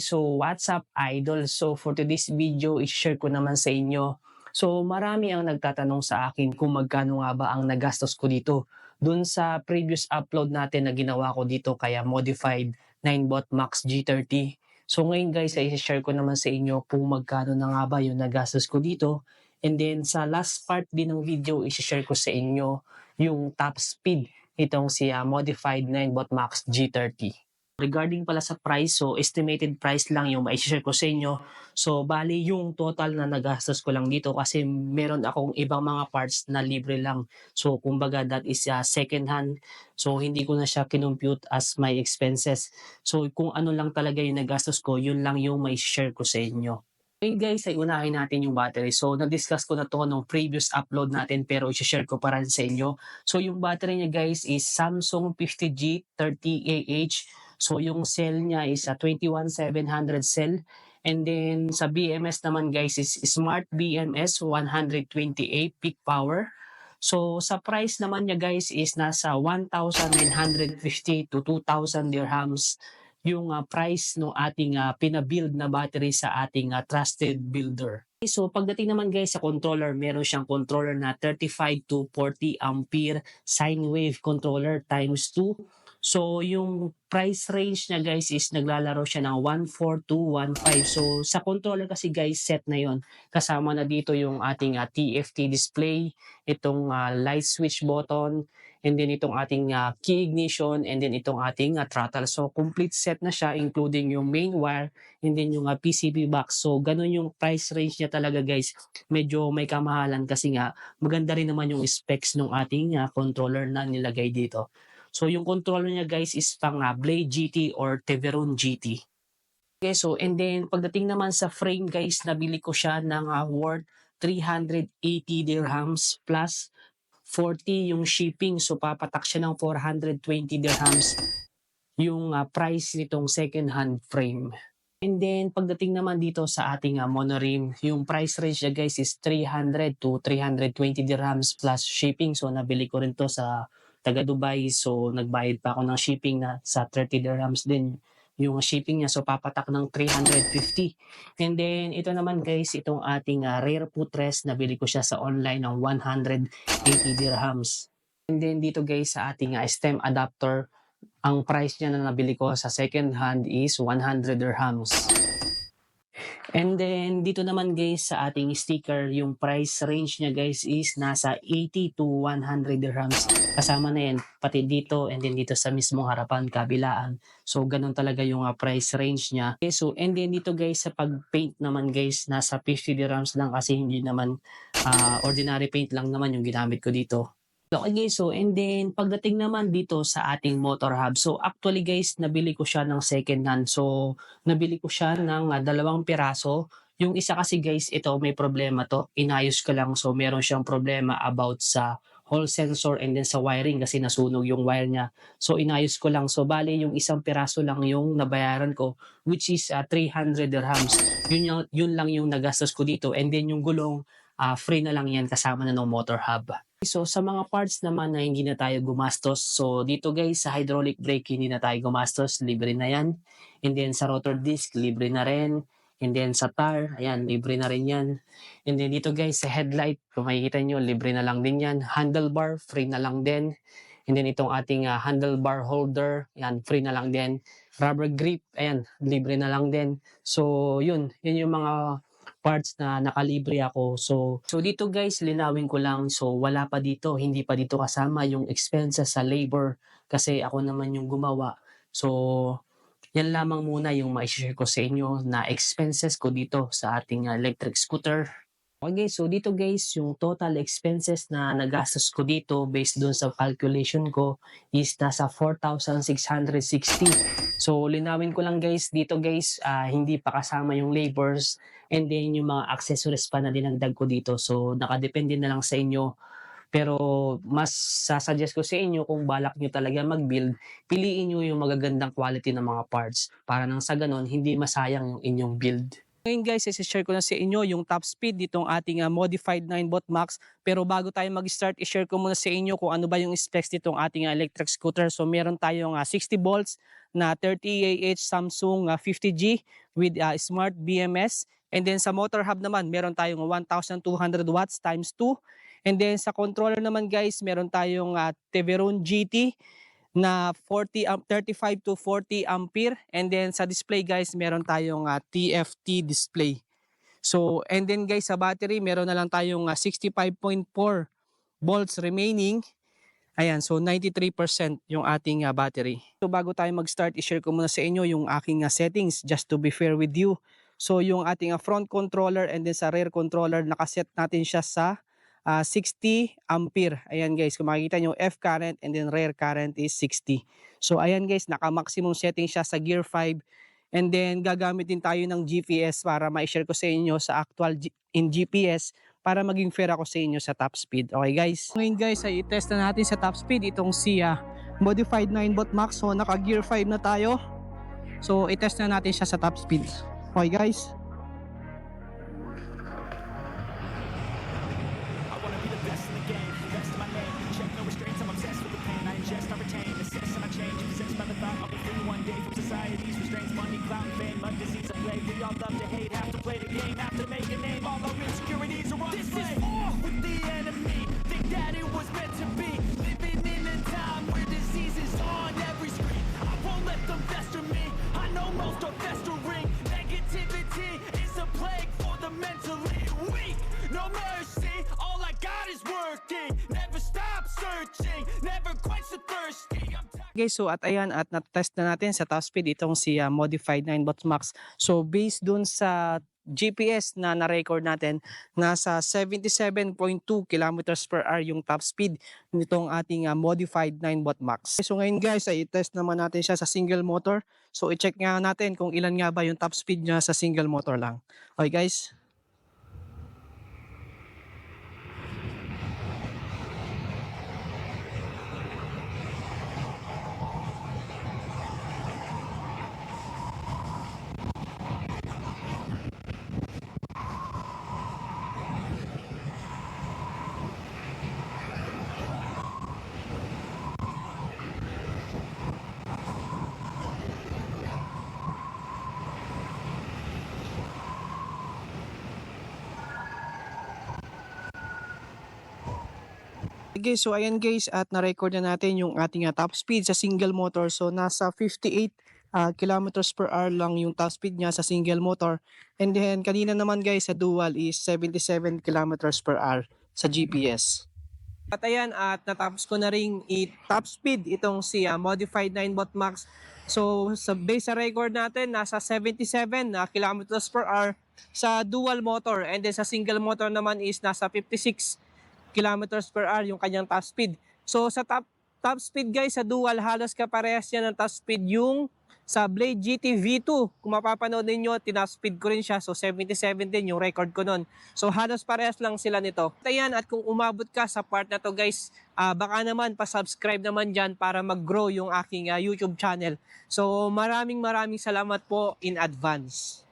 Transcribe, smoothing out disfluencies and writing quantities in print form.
So, what's up idol? So, for today's video, i-share ko naman sa inyo. So, marami ang nagtatanong sa akin kung magkano nga ba ang nagastos ko dito. Dun sa previous upload natin na ginawa ko dito kaya modified 9bot Max G30. So, ngayon guys, ay i-share ko naman sa inyo kung magkano na nga ba yung nagastos ko dito. And then, sa last part din ng video, i-share ko sa inyo yung top speed itong si modified 9bot Max G30. Regarding pala sa price, so estimated price lang yung mai-share ko sa inyo. So bali yung total na nagastos ko lang dito kasi meron akong ibang mga parts na libre lang. So kumbaga that is second hand. So hindi ko na siya kinompute as my expenses. So kung ano lang talaga yung nagastos ko, yun lang yung mai-share ko sa inyo. Okay guys, ay unahin natin yung battery. So, na-discuss ko na to nung previous upload natin pero i-share ko pa rin sa inyo. So, yung battery niya guys is Samsung 50G 30AH. So, yung cell niya is a 21700 cell. And then, sa BMS naman guys is Smart BMS 128 peak power. So, sa price naman niya guys is nasa 1,950 to 2,000 dirhams yung price no ating pina-build na battery sa ating trusted builder. So pagdating naman guys sa controller, meron siyang controller na 35 to 40 ampere sine wave controller times 2. So yung price range niya guys is naglalaro siya ng 1.4 to 1.5. So sa controller kasi guys set na yon. Kasama na dito yung ating TFT display, itong light switch button, and then itong ating key ignition, and then itong ating throttle. So complete set na siya including yung main wire and then yung PCB box. So ganun yung price range niya talaga guys. Medyo may kamahalan kasi nga maganda rin naman yung specs ng ating controller na nilagay dito. So yung controller niya guys is pang Blade GT or Teveron GT. Okay, so and then pagdating naman sa frame guys, nabili ko siya ng worth 380 dirhams plus 40 yung shipping. So papatak siya ng 420 dirhams yung price nitong second hand frame. And then pagdating naman dito sa ating monorim, yung price range niya guys is 300 to 320 dirhams plus shipping. So nabili ko rin to sa taga Dubai. So nagbayad pa ako ng shipping na sa 30 dirhams din yung shipping niya. So papatak ng 350. And then ito naman guys, itong ating rare footrest, nabili ko siya sa online ng 180 dirhams. And then dito guys sa ating stem adapter, ang price niya na nabili ko sa second hand is 100 dirhams. And then dito naman guys sa ating sticker, yung price range niya guys is nasa 80 to 100 dirhams. Kasama na yan pati dito and then dito sa mismong harapan kabilaan. So ganun talaga yung price range niya. Okay, so and then dito guys sa pag-paint naman guys nasa 50 dirhams lang kasi hindi naman ordinary paint lang naman yung ginamit ko dito. Okay guys, so and then pagdating naman dito sa ating motor hub. So actually guys, nabili ko siya ng second hand. So nabili ko siya ng dalawang piraso. Yung isa kasi guys, ito may problema to. Inayos ko lang. So meron siyang problema about sa hall sensor and then sa wiring kasi nasunog yung wire niya. So inayos ko lang. So bali yung isang piraso lang yung nabayaran ko which is 300 dirhams. Yun lang yung nagastos ko dito. And then yung gulong, free na lang yan kasama na ng motor hub. So sa mga parts naman na hindi na tayo gumastos, so dito guys sa hydraulic brake hindi na tayo gumastos, libre na yan. And then sa rotor disc, libre na rin. And then sa tar, ayan, libre na rin yan. And then dito guys sa headlight, kung makikita nyo, libre na lang din yan. Handlebar, free na lang din. And then itong ating handlebar holder, ayan, free na lang din. Rubber grip, ayan, libre na lang din. So yun yung mga parts na nakalibre ako. So dito guys, linawin ko lang. So wala pa dito, hindi pa dito kasama yung expenses sa labor kasi ako naman yung gumawa. So yan lamang muna yung ma-share ko sa inyo na expenses ko dito sa ating electric scooter. Okay, so dito guys, yung total expenses na nagastos ko dito based dun sa calculation ko is nasa 4,660. So linawin ko lang guys, dito guys, hindi pa kasama yung labors and then yung mga accessories pa na dinagdag ko dito. So nakadepende na lang sa inyo. Pero mas sasuggest ko sa inyo kung balak nyo talaga mag-build, piliin nyo yung magagandang quality ng mga parts para nang sa ganon, hindi masayang yung inyong build. Ngayon guys, i-share ko na sa inyo yung top speed ditong ating modified 9bot Max. Pero bago tayo mag-start, i-share ko muna sa inyo kung ano ba yung specs ditong ating electric scooter. So meron tayong 60 volts na 30Ah Samsung 50G with smart BMS. And then sa motor hub naman, meron tayong 1,200 watts times 2. And then sa controller naman guys, meron tayong Teveron GT na 35 to 40 ampere. And then sa display guys, meron tayong TFT display. So, and then guys, sa battery, meron na lang tayong 65.4 volts remaining. Ayan, so 93% yung ating battery. So bago tayo mag-start, i-share ko muna sa inyo yung aking settings just to be fair with you. So yung ating front controller and then sa rear controller, nakaset natin siya sa 60 ampere. Ayan guys, kung makikita nyo, F current and then rear current is 60. So ayan guys, naka-maximum setting siya sa gear 5. And then gagamit din tayo ng GPS para ma-share ko sa inyo sa actual in GPS para maging fair ako sa inyo sa top speed. Okay guys? Ngayon guys ay i-test na natin sa top speed itong SIA Modified 9 Max. So naka gear 5 na tayo. So i-test na natin siya sa top speed. Okay guys? Guys, so at ayan at na-test na natin sa top speed itong si Modified 9 Max. So based dun sa GPS na na-record natin, nasa 77.2 kilometers per hour yung top speed nitong ating Modified 9 Max. So ngayon guys ay i-test naman natin siya sa single motor. So i-check nga natin kung ilan nga ba yung top speed niya sa single motor lang. Okay guys? Okay, so ayan guys at na-record na natin yung ating top speed sa single motor. So nasa 58 kilometers per hour lang yung top speed niya sa single motor. And then kanina naman guys sa dual is 77 kilometers per hour sa GPS. At ayan at natapos ko na ring i-top speed itong si Modified 9 Max. So sa base sa record natin nasa 77 kilometers per hour sa dual motor. And then sa single motor naman is nasa 56 kilometers per hour yung kanyang top speed. So sa top speed guys sa dual halos kaparehas yan ng top speed yung sa Blade GT V2. Kung mapapanood ninyo, tinop speed ko rin siya. So 77 din yung record ko nun. So halos parehas lang sila nito. Ayan, at kung umabot ka sa part na to guys, baka naman pa-subscribe naman dyan para mag-grow yung aking YouTube channel. So maraming salamat po in advance.